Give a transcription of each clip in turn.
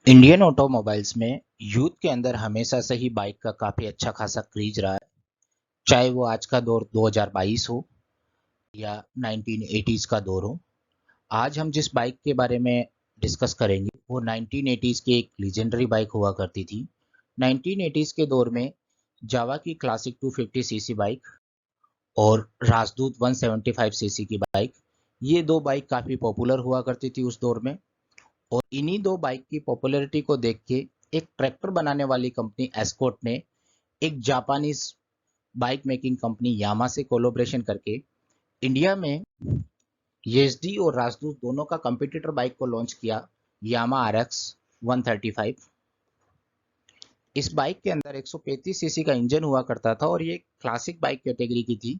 Indian automobiles में youth के अंदर हमेशा से ही बाइक का काफ़ी अच्छा खासा क्रेज रहा है। चाहे वो आज का दौर 2022 हो या 1980s का दौर हो। आज हम जिस बाइक के बारे में डिस्कस करेंगे वो 1980s की एक लीजेंडरी बाइक हुआ करती थी। 1980s के दौर में जावा की क्लासिक 250 सीसी बाइक और राजदूत 175 सीसी की बाइक, ये दो बाइक काफ़ी पॉपुलर हुआ करती थी उस दौर में। और इन्हीं दो बाइक की पॉपुलैरिटी को देख के एक ट्रैक्टर बनाने वाली कंपनी एस्कॉर्ट ने एक जापानीज बाइक मेकिंग कंपनी यामा से कोलोब्रेशन करके इंडिया में येजडी और राजदूत दोनों का कंपटीटर बाइक को लॉन्च किया, यामा आर एक्स 135। इस बाइक के अंदर 135 सीसी का इंजन हुआ करता था और ये क्लासिक बाइक कैटेगरी की थी।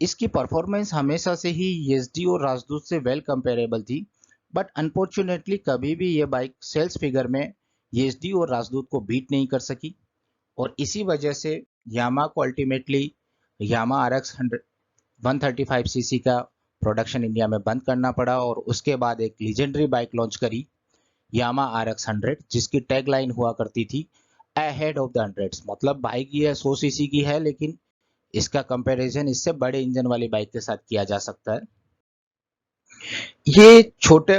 इसकी परफॉर्मेंस हमेशा से ही येजडी और राजदूत से वेल कंपेरेबल थी, बट अनफॉर्चुनेटली कभी भी ये बाइक सेल्स फिगर में येजडी और राजदूत को बीट नहीं कर सकी। और इसी वजह से यामा को ultimately Yamaha R X 135 CC का प्रोडक्शन इंडिया में बंद करना पड़ा और उसके बाद एक लीजेंडरी बाइक लॉन्च करी, यामा आर एक्स 100, जिसकी टैग लाइन हुआ करती थी अहेड ऑफ द हंड्रेड्स। मतलब बाइक ये 100 सीसी की है लेकिन इसका कंपैरिजन इससे बड़े इंजन वाली बाइक के साथ किया जा सकता है। ये छोटे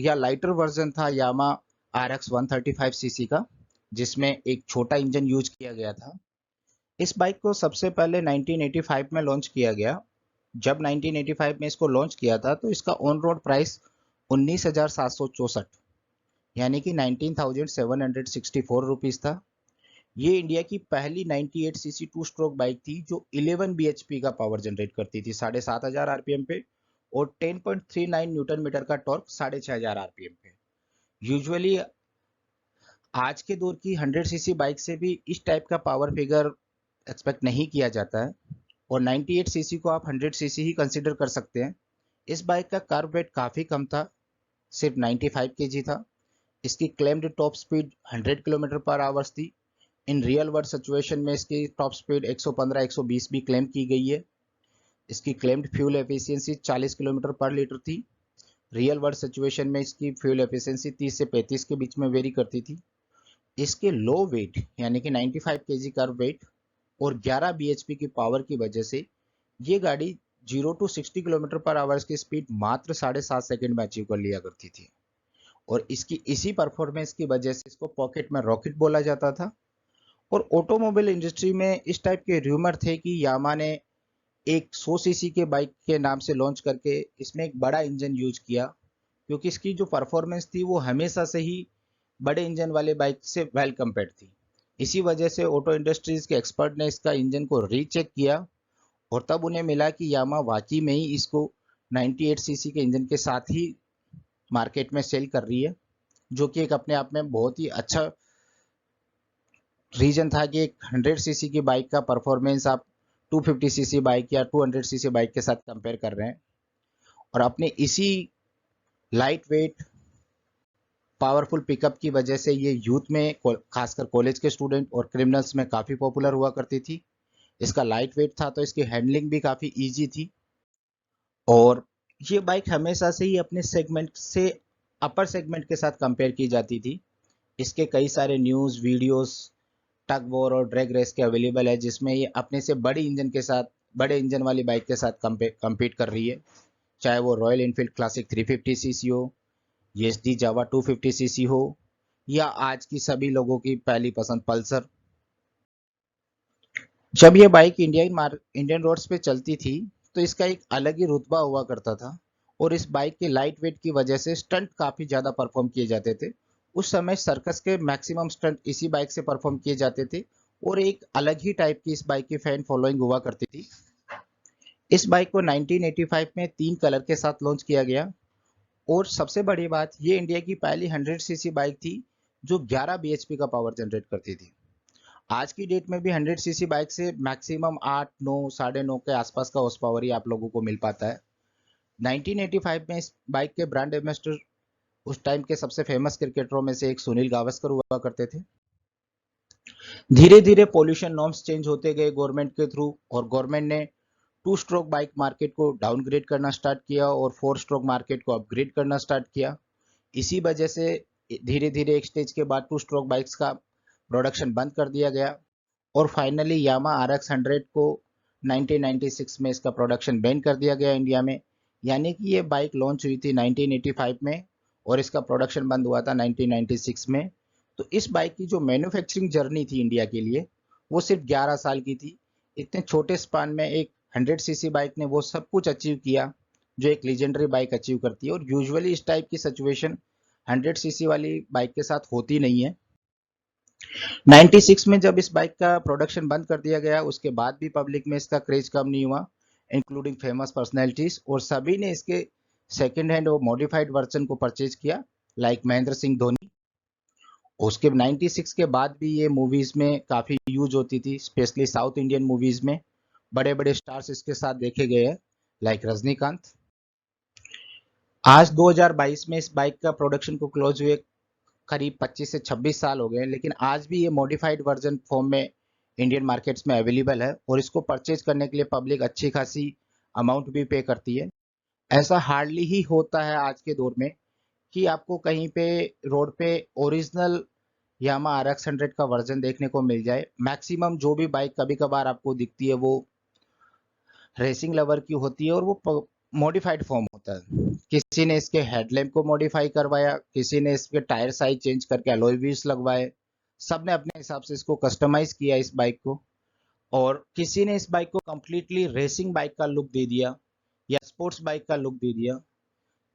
या लाइटर वर्जन था यामा आर एक्स 135 सीसी का, जिसमें एक छोटा इंजन यूज किया गया था। इस बाइक को सबसे पहले 1985 में लॉन्च किया गया। जब 1985 में इसको लॉन्च किया था तो इसका ऑन रोड प्राइस 19,764 यानी कि 19,764 रुपीज था। ये इंडिया की पहली 98 सीसी टू स्ट्रोक बाइक थी जो 11 bhp का पावर जनरेट करती थी 7,500 आरपीएम पे और 10.39 न्यूटन मीटर का टॉर्क 6,500 आरपीएम पे। यूजुअली आज के दौर की 100 सीसी बाइक से भी इस टाइप का पावर फिगर एक्सपेक्ट नहीं किया जाता है और 98 सीसी को आप 100 सीसी ही कंसीडर कर सकते हैं। इस बाइक का कार्ब वेट काफ़ी कम था, सिर्फ 95 केजी था। इसकी claimed top speed 100 kilometre per hours थी। इन रियल वर्ल्ड सिचुएशन में इसकी टॉप स्पीड 115-120 भी क्लेम की गई है। इसकी क्लेम्ड फ्यूल एफिशिएंसी 40 किलोमीटर पर लीटर थी। रियल वर्ल्ड सिचुएशन में इसकी फ्यूल एफिशिएंसी 30 से 35 के बीच में वेरी करती थी। इसके लो वेट यानी कि 95 केजी का वेट और 11 bhp की पावर की वजह से ये गाड़ी 0 टू 60 किलोमीटर पर आवर्स की स्पीड मात्र 7.5 सेकंड में अचीव कर लिया करती थी। और इसकी इसी परफॉर्मेंस की वजह से इसको पॉकेट में रॉकेट बोला जाता था। और ऑटोमोबाइल इंडस्ट्री में इस टाइप के र्यूमर थे कि यामा ने एक 100 सीसी के बाइक के नाम से लॉन्च करके इसमें एक बड़ा इंजन यूज किया, क्योंकि इसकी जो परफॉर्मेंस थी वो हमेशा से ही बड़े इंजन वाले बाइक से वेल कंपेयर्ड थी। इसी वजह से ऑटो इंडस्ट्रीज के एक्सपर्ट ने इसका इंजन को रीचेक किया और तब उन्हें मिला कि यामा वाकई में ही इसको 98 सीसी के इंजन के साथ ही मार्केट में सेल कर रही है, जो कि एक अपने आप में बहुत ही अच्छा रीजन था कि एक 100 सीसी की बाइक का परफॉर्मेंस आप 250 सीसी बाइक या 200 सीसी बाइक के साथ कंपेयर कर रहे हैं। और अपने इसी लाइट वेट पावरफुल पिकअप की वजह से ये यूथ में खासकर कॉलेज के स्टूडेंट और क्रिमिनल्स में काफ़ी पॉपुलर हुआ करती थी। इसका लाइट वेट था तो इसकी हैंडलिंग भी काफ़ी इजी थी। और ये बाइक हमेशा से ही अपने सेगमेंट से अपर सेगमेंट के साथ कंपेयर की जाती थी। इसके कई सारे न्यूज़ वीडियोस टग वॉर और ड्रैग रेस के अवेलेबल है, जिसमें ये अपने से बड़ी इंजन के साथ बड़े इंजन वाली बाइक के साथ कम्पीट कर रही है। चाहे वो रॉयल इनफील्ड क्लासिक 350 सीसी हो, एसडी जावा 250 सीसी हो, या आज की सभी लोगों की पहली पसंद पल्सर। जब ये बाइक इंडियन रोड्स पे चलती थी तो इसका एक अलग ही रुतबा हुआ करता था और इस बाइक के लाइट वेट की वजह से स्टंट काफ़ी ज़्यादा परफॉर्म किए जाते थे। उस समय सर्कस के मैक्सिमम स्टंट इसी बाइक से परफॉर्म किए जाते थे और एक अलग ही टाइप की इस बाइक की फैन फॉलोइंग हुआ करती थी। इस बाइक को 1985 में 3 कलर के साथ लॉन्च किया गया और सबसे बड़ी बात, ये इंडिया की पहली 100 सीसी बाइक थी जो 11 bhp का पावर जनरेट करती थी। आज की डेट में भी 100 सीसी बाइक से मैक्सिमम 8, 9, 9.5 के आसपास का हॉर्स पावर ही आप लोगों को मिल पाता है। 1985 में इस बाइक के ब्रांड एम्बेसडर उस टाइम के सबसे फेमस क्रिकेटरों में से एक सुनील गावस्कर हुआ करते थे। धीरे धीरे पोल्यूशन नॉर्म्स चेंज होते गए गवर्नमेंट के थ्रू और गवर्नमेंट ने 2 स्ट्रोक बाइक मार्केट को डाउनग्रेड करना स्टार्ट किया और 4 स्ट्रोक मार्केट को अपग्रेड करना स्टार्ट किया। इसी वजह से धीरे धीरे एक स्टेज के बाद टू स्ट्रोक बाइक्स का प्रोडक्शन बंद कर दिया गया और फाइनली यामा RX 100 को 1996 में इसका प्रोडक्शन बैन कर दिया गया इंडिया में। यानी कि ये बाइक लॉन्च हुई थी 1985 में और इसका प्रोडक्शन बंद हुआ था 1996 में। तो इस बाइक की जो मैन्युफैक्चरिंग जर्नी थी इंडिया के लिए वो सिर्फ 11 साल की थी। इतने छोटे स्पान में एक 100 सीसी बाइक ने वो सब कुछ अचीव किया जो एक लीजेंडरी बाइक अचीव करती है, और यूजुअली इस टाइप की सिचुएशन 100 सीसी वाली बाइक के साथ होती नहीं है। 96 में जब इस बाइक का प्रोडक्शन बंद कर दिया गया उसके बाद भी पब्लिक में इसका क्रेज कम नहीं हुआ, इंक्लूडिंग फेमस पर्सनैलिटीज, और सभी ने इसके सेकेंड हैंड और मॉडिफाइड वर्जन को परचेज किया, लाइक महेंद्र सिंह धोनी। उसके 96 के बाद भी ये मूवीज में काफी यूज होती थी, स्पेशली साउथ इंडियन मूवीज में बड़े बड़े स्टार्स इसके साथ देखे गए हैं, लाइक रजनीकांत। आज 2022 में इस बाइक का प्रोडक्शन को क्लोज हुए करीब 25 से 26 साल हो गए, लेकिन आज भी ये मॉडिफाइड वर्जन फॉर्म में इंडियन मार्केट्स में अवेलेबल है और इसको परचेज करने के लिए पब्लिक अच्छी खासी अमाउंट भी पे करती है। ऐसा हार्डली ही होता है आज के दौर में कि आपको कहीं पे रोड पे ओरिजिनल यामा RX 100 का वर्जन देखने को मिल जाए। मैक्सिमम जो भी बाइक कभी कभार आपको दिखती है वो रेसिंग लवर की होती है और वो मॉडिफाइड फॉर्म होता है। किसी ने इसके हेडलैम्प को मॉडिफाई करवाया, किसी ने इसके टायर साइज चेंज करके अलॉय व्हील्स लगवाए, सबने अपने हिसाब से इसको कस्टमाइज किया इस बाइक को, और किसी ने इस बाइक को कंप्लीटली रेसिंग बाइक का लुक दे दिया या स्पोर्ट्स बाइक का लुक दे दिया।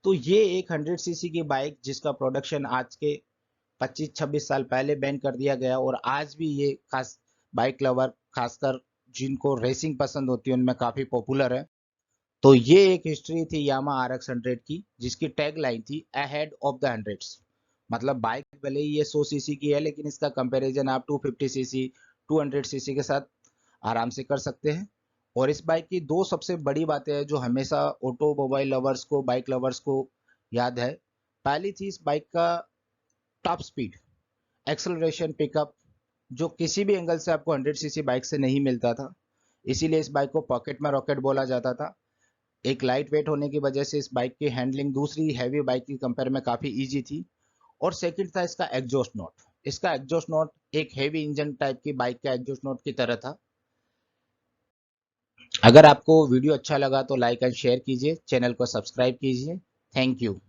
तो ये एक 100 सीसी की बाइक जिसका प्रोडक्शन आज के 25-26 साल पहले बैन कर दिया गया और आज भी ये खास बाइक लवर, खासकर जिनको रेसिंग पसंद होती है, उनमें काफी पॉपुलर है। तो ये एक हिस्ट्री थी यामा RX 100 की, जिसकी टैग लाइन थी अहेड ऑफ द हंड्रेड्स। मतलब बाइक भले ही ये 100 सीसी की है लेकिन इसका कंपैरिजन आप 250 सीसी 200 सीसी के साथ आराम से कर सकते हैं। और इस बाइक की दो सबसे बड़ी बातें हैं जो हमेशा ऑटोमोबाइल लवर्स को, बाइक लवर्स को याद है। पहली थी इस बाइक का टॉप स्पीड, एक्सेलरेशन, पिकअप, जो किसी भी एंगल से आपको 100 सीसी बाइक से नहीं मिलता था। इसीलिए इस बाइक को पॉकेट में रॉकेट बोला जाता था। एक लाइट वेट होने की वजह से इस बाइक की हैंडलिंग दूसरी हैवी बाइक की कंपेयर में काफी इजी थी। और सेकंड था इसका एग्जॉस्ट नोट। इसका एग्जॉस्ट नोट एक हैवी इंजन टाइप की बाइक का एग्जॉस्ट नोट की तरह था। अगर आपको वीडियो अच्छा लगा तो लाइक एंड शेयर कीजिए, चैनल को सब्सक्राइब कीजिए। Thank you.